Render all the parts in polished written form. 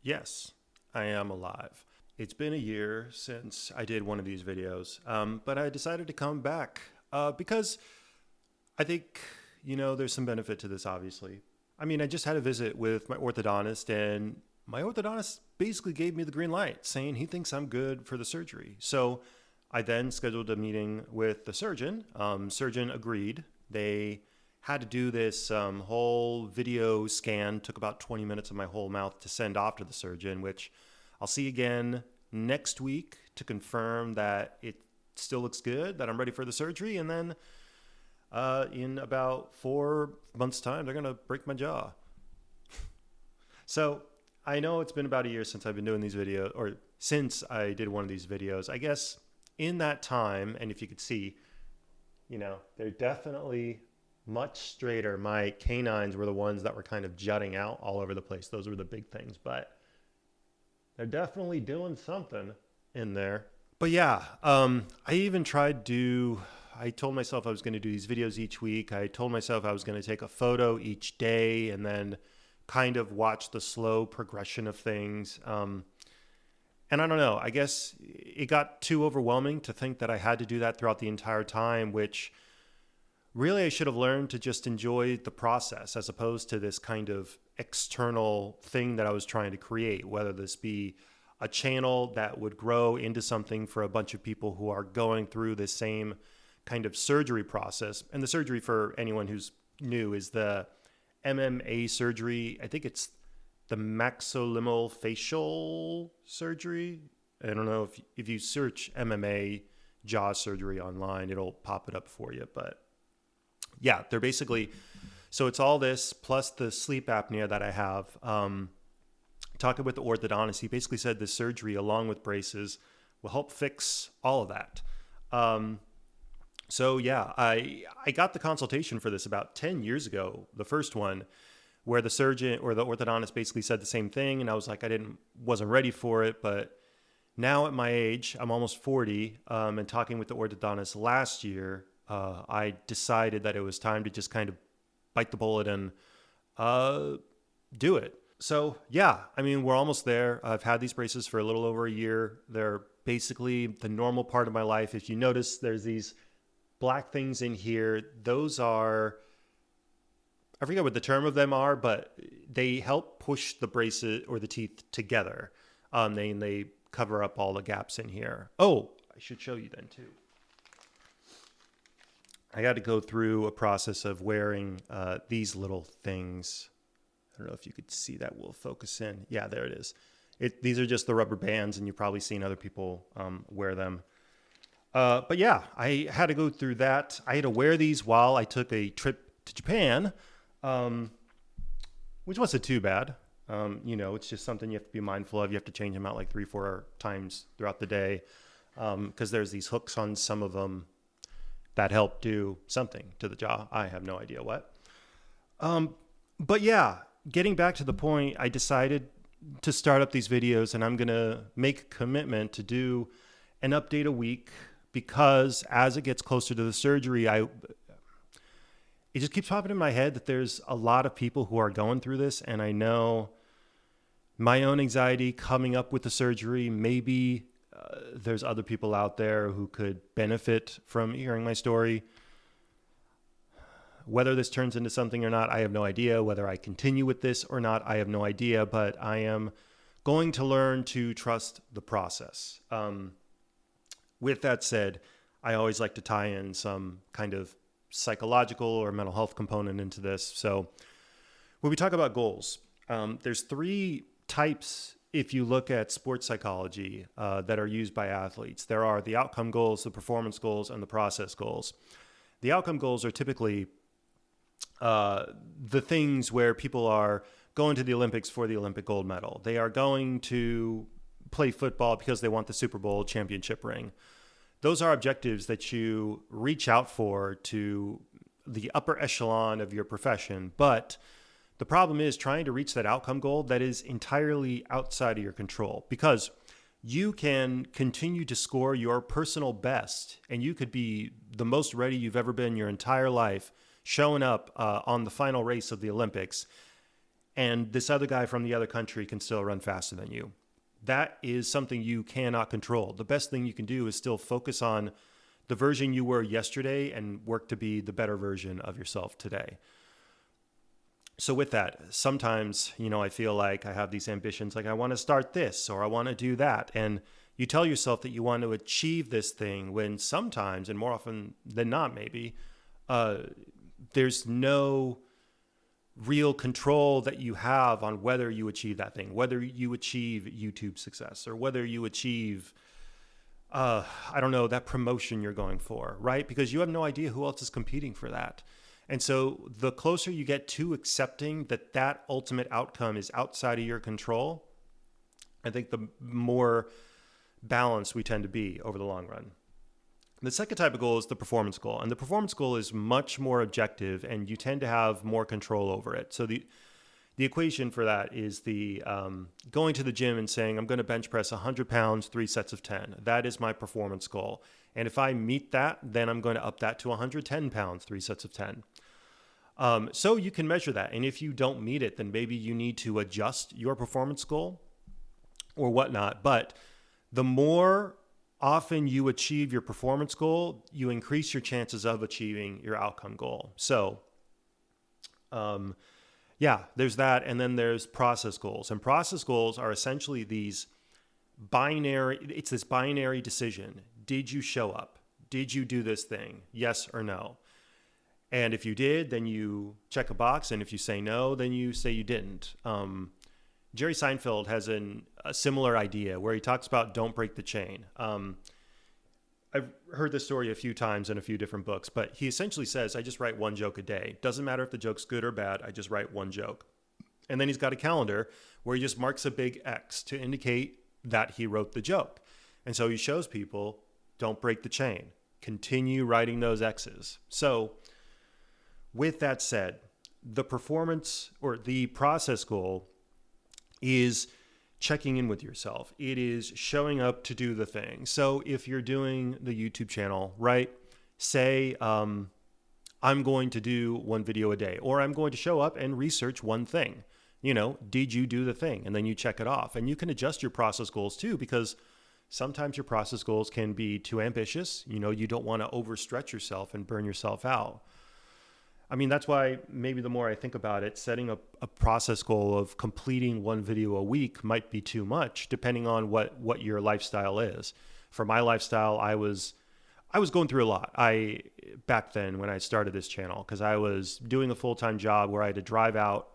Yes, I am alive. It's been a year since I did one of these videos, but I decided to come back because I think, there's some benefit to this, obviously. I mean, I just had a visit with my orthodontist, and my orthodontist basically gave me the green light, saying he thinks I'm good for the surgery. So I then scheduled a meeting with the surgeon. Surgeon agreed. They had to do this whole video scan, took about 20 minutes of my whole mouth to send off to the surgeon, which I'll see again next week to confirm that it still looks good, that I'm ready for the surgery. And then in about 4 months' time, they're going to break my jaw. So I know it's been about a year since I've been doing these videos, or since I did one of these videos. I guess in that time, and if you could see, they're definitely much straighter. My canines were the ones that were kind of jutting out all over the place. Those were the big things, but they're definitely doing something in there. But yeah, I told myself I was going to do these videos each week. I told myself I was going to take a photo each day and then kind of watch the slow progression of things. And I don't know, I guess it got too overwhelming to think that I had to do that throughout the entire time, which really I should have learned to just enjoy the process as opposed to this kind of external thing that I was trying to create, whether this be a channel that would grow into something for a bunch of people who are going through the same kind of surgery process. And the surgery, for anyone who's new, is the MMA surgery. I think it's the maxillofacial facial surgery. I don't know if you search MMA jaw surgery online, it'll pop it up for you. But yeah, they're basically, so it's all this plus the sleep apnea that I have. Talking with the orthodontist, he basically said the surgery along with braces will help fix all of that. So yeah, I got the consultation for this about 10 years ago, the first one, where the surgeon or the orthodontist basically said the same thing. And I was like, wasn't ready for it. But now at my age, I'm almost 40, and talking with the orthodontist last year, I decided that it was time to just kind of bite the bullet and do it. So yeah, I mean, we're almost there. I've had these braces for a little over a year. They're basically the normal part of my life. If you notice, there's these black things in here. Those are, I forget what the term of them are, but they help push the braces or the teeth together. They cover up all the gaps in here. Oh, I should show you then too. I got to go through a process of wearing these little things. I don't know if you could see that. We'll focus in. Yeah, there it is. These are just the rubber bands, and you've probably seen other people wear them. But yeah, I had to go through that. I had to wear these while I took a trip to Japan, which wasn't too bad. It's just something you have to be mindful of. You have to change them out like 3-4 times throughout the day because there's these hooks on some of them that help do something to the jaw. I have no idea what. But yeah, getting back to the point, I decided to start up these videos, and I'm going to make a commitment to do an update a week because as it gets closer to the surgery, it just keeps popping in my head that there's a lot of people who are going through this, and I know my own anxiety coming up with the surgery, maybe there's other people out there who could benefit from hearing my story. Whether this turns into something or not, I have no idea. Whether I continue with this or not, I have no idea, but I am going to learn to trust the process. With that said, I always like to tie in some kind of psychological or mental health component into this. So when we talk about goals, there's 3 types, if you look at sports psychology, that are used by athletes. There are the outcome goals, the performance goals, and the process goals. The outcome goals are typically the things where people are going to the Olympics for the Olympic gold medal. They are going to play football because they want the Super Bowl championship ring. Those are objectives that you reach out for to the upper echelon of your profession. But the problem is trying to reach that outcome goal that is entirely outside of your control, because you can continue to score your personal best and you could be the most ready you've ever been your entire life, showing up on the final race of the Olympics. and this other guy from the other country can still run faster than you. That is something you cannot control. The best thing you can do is still focus on the version you were yesterday and work to be the better version of yourself today. So with that, sometimes, I feel like I have these ambitions, like I want to start this or I want to do that. And you tell yourself that you want to achieve this thing when sometimes, and more often than not, maybe, there's no real control that you have on whether you achieve that thing, whether you achieve YouTube success or whether you achieve, that promotion you're going for, right? Because you have no idea who else is competing for that. And so the closer you get to accepting that ultimate outcome is outside of your control, I think the more balanced we tend to be over the long run. The second type of goal is the performance goal. And the performance goal is much more objective and you tend to have more control over it. So the equation for that is the going to the gym and saying, I'm going to bench press 100 pounds, 3 sets of 10. That is my performance goal. And if I meet that, then I'm going to up that to 110 pounds, 3 sets of 10. So you can measure that. And if you don't meet it, then maybe you need to adjust your performance goal or whatnot. But the more often you achieve your performance goal, you increase your chances of achieving your outcome goal. So, there's that. And then there's process goals. And process goals are essentially it's this binary decision. Did you show up? Did you do this thing? Yes or no? And if you did, then you check a box. And if you say no, then you say you didn't. Jerry Seinfeld has a similar idea where he talks about don't break the chain. I've heard this story a few times in a few different books, but he essentially says, I just write one joke a day. Doesn't matter if the joke's good or bad. I just write one joke. And then he's got a calendar where he just marks a big X to indicate that he wrote the joke. And so he shows people, don't break the chain. Continue writing those X's. So with that said, the performance or the process goal is checking in with yourself. It is showing up to do the thing. So if you're doing the YouTube channel, right? Say, I'm going to do one video a day, or I'm going to show up and research one thing. Did you do the thing? And then you check it off. And you can adjust your process goals too, because sometimes your process goals can be too ambitious. You don't want to overstretch yourself and burn yourself out. I mean, that's why maybe the more I think about it, setting a process goal of completing one video a week might be too much, depending on what your lifestyle is. For my lifestyle, I was going through a lot. Back then when I started this channel, because I was doing a full-time job where I had to drive out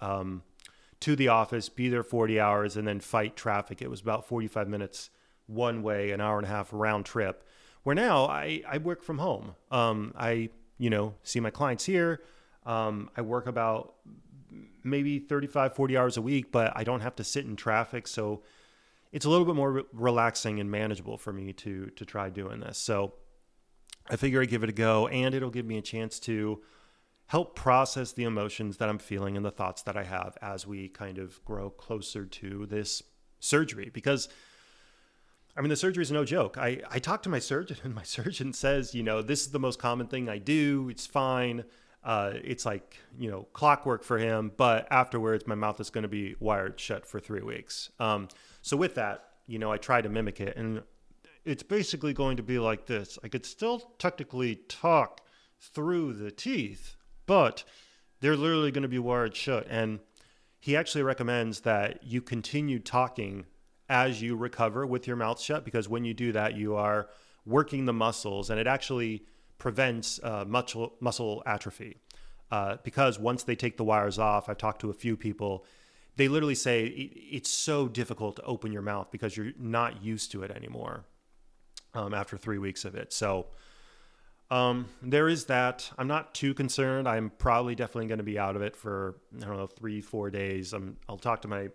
to the office, be there 40 hours, and then fight traffic. It was about 45 minutes one way, an hour and a half round trip. Where now I work from home. I see my clients here. I work about maybe 35, 40 hours a week, but I don't have to sit in traffic. So it's a little bit more relaxing and manageable for me to try doing this. So I figure I'd give it a go, and it'll give me a chance to help process the emotions that I'm feeling and the thoughts that I have as we kind of grow closer to this surgery. Because the surgery is no joke. I talked to my surgeon, and my surgeon says, this is the most common thing I do. It's fine. It's like, clockwork for him, but afterwards my mouth is going to be wired shut for 3 weeks. So with that, I try to mimic it, and it's basically going to be like this. I could still technically talk through the teeth, but they're literally going to be wired shut. And he actually recommends that you continue talking as you recover with your mouth shut, because when you do that, you are working the muscles, and it actually prevents muscle atrophy. Because once they take the wires off, I've talked to a few people, they literally say it's so difficult to open your mouth because you're not used to it anymore after 3 weeks of it. So there is that. I'm not too concerned. I'm probably definitely going to be out of it for, 3-4 days. I'll talk to my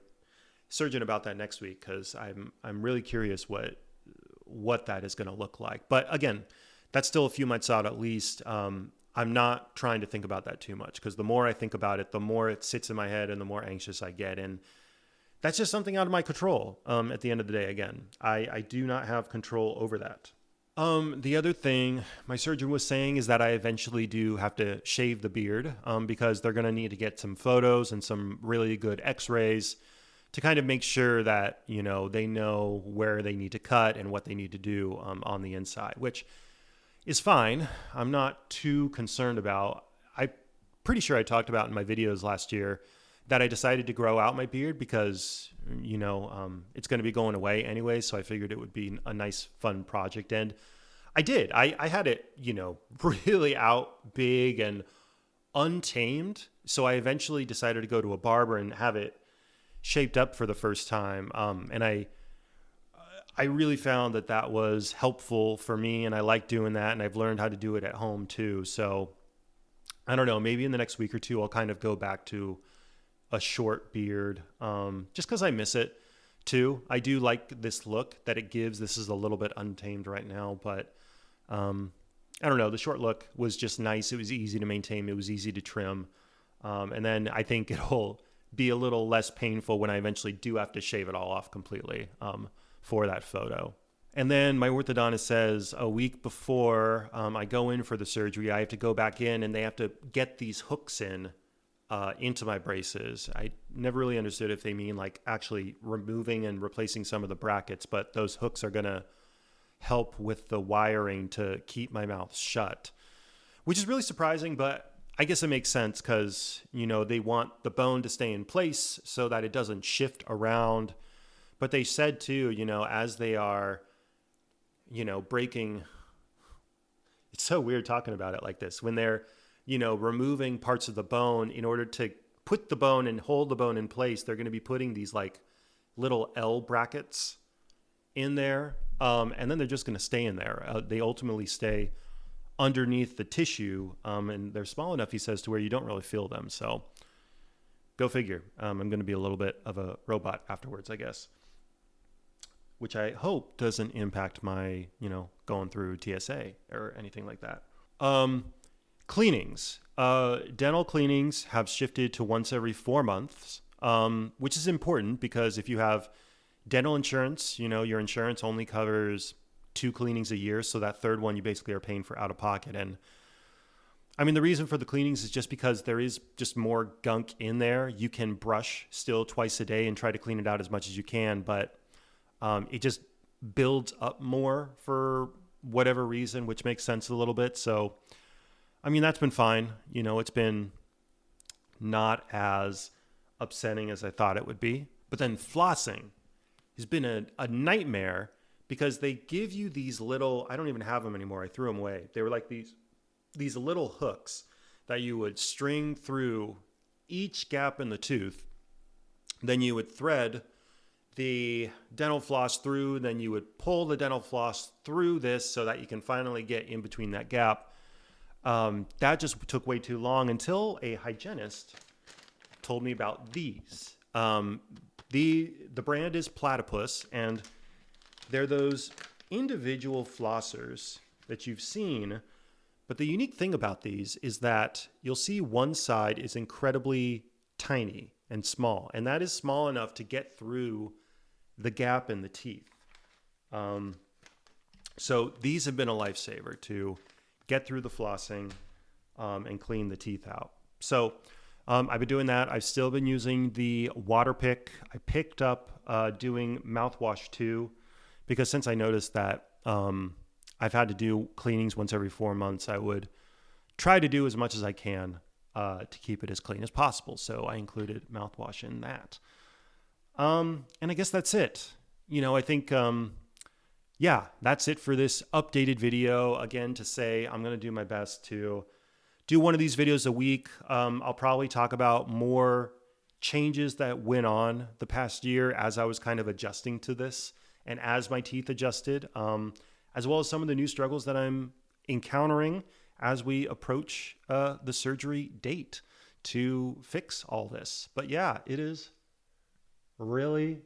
surgeon about that next week, because I'm really curious what that is going to look like. But again, that's still a few months out at least. I'm not trying to think about that too much, because the more I think about it, the more it sits in my head and the more anxious I get. And that's just something out of my control. At the end of the day, again, I do not have control over that. The other thing my surgeon was saying is that I eventually do have to shave the beard, because they're going to need to get some photos and some really good x-rays to kind of make sure that, they know where they need to cut and what they need to do, on the inside, which is fine. I'm not too concerned about. I'm pretty sure I talked about in my videos last year that I decided to grow out my beard because, it's going to be going away anyway. So I figured it would be a nice, fun project. And I did. I had it, really out big and untamed. So I eventually decided to go to a barber and have it shaped up for the first time. And I really found that was helpful for me, and I like doing that. And I've learned how to do it at home too. So I don't know, maybe in the next week or two, I'll kind of go back to a short beard, just because I miss it too. I do like this look that it gives. This is a little bit untamed right now, but I don't know. The short look was just nice. It was easy to maintain. It was easy to trim. And then I think it'll be a little less painful when I eventually do have to shave it all off completely, for that photo. And then my orthodontist says a week before I go in for the surgery, I have to go back in and they have to get these hooks into my braces. I never really understood if they mean like actually removing and replacing some of the brackets, but those hooks are going to help with the wiring to keep my mouth shut, which is really surprising, but I guess it makes sense because, they want the bone to stay in place so that it doesn't shift around. But they said too, as they are, breaking, it's so weird talking about it like this, when they're, removing parts of the bone in order to put the bone and hold the bone in place, they're going to be putting these like little L brackets in there. And then they're just going to stay in there. They ultimately stay underneath the tissue. And they're small enough, he says, to where you don't really feel them. So go figure. I'm going to be a little bit of a robot afterwards, I guess, which I hope doesn't impact my, going through TSA or anything like that. Cleanings. Dental cleanings have shifted to once every 4 months, which is important because if you have dental insurance, your insurance only covers 2 cleanings a year. So that third one you basically are paying for out of pocket. And I mean, the reason for the cleanings is just because there is just more gunk in there. You can brush still twice a day and try to clean it out as much as you can, but it just builds up more for whatever reason, which makes sense a little bit. So I mean, that's been fine. It's been not as upsetting as I thought it would be. But then flossing has been a nightmare because they give you these little, I don't even have them anymore. I threw them away. They were like these little hooks that you would string through each gap in the tooth. Then you would thread the dental floss through. Then you would pull the dental floss through this so that you can finally get in between that gap. That just took way too long until a hygienist told me about these. The brand is Platypus, and they're those individual flossers that you've seen. But the unique thing about these is that you'll see one side is incredibly tiny and small, and that is small enough to get through the gap in the teeth. So these have been a lifesaver to get through the flossing and clean the teeth out. So I've been doing that. I've still been using the water pick. I picked up doing mouthwash too, because since I noticed that I've had to do cleanings once every 4 months, I would try to do as much as I can to keep it as clean as possible. So I included mouthwash in that. And I guess that's it. I think... yeah, that's it for this updated video. Again, to say I'm going to do my best to do one of these videos a week. I'll probably talk about more changes that went on the past year as I was kind of adjusting to this and as my teeth adjusted, as well as some of the new struggles that I'm encountering as we approach the surgery date to fix all this. But yeah, it is really,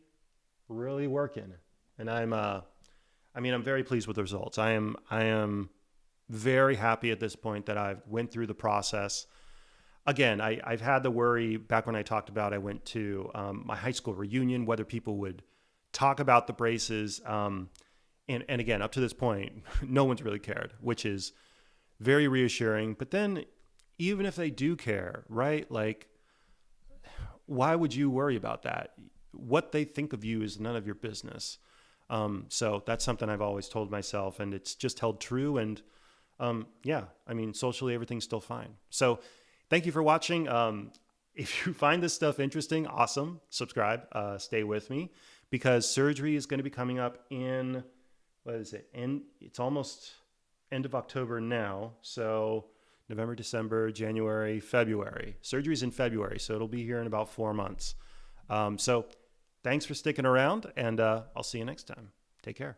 really working. And I'm very pleased with the results. I am very happy at this point that I've went through the process. Again, I've had the worry back when I talked about I went to my high school reunion, whether people would talk about the braces. And again, up to this point, no one's really cared, which is very reassuring. But then even if they do care, right? Like, why would you worry about that? What they think of you is none of your business. So that's something I've always told myself, and it's just held true. And yeah, I mean, socially, everything's still fine. So thank you for watching. If you find this stuff interesting, awesome. Subscribe, stay with me, because surgery is going to be coming up in, what is it? It's almost end of October now. So November, December, January, February. Surgery's in February, so it'll be here in about 4 months. So thanks for sticking around, and I'll see you next time. Take care.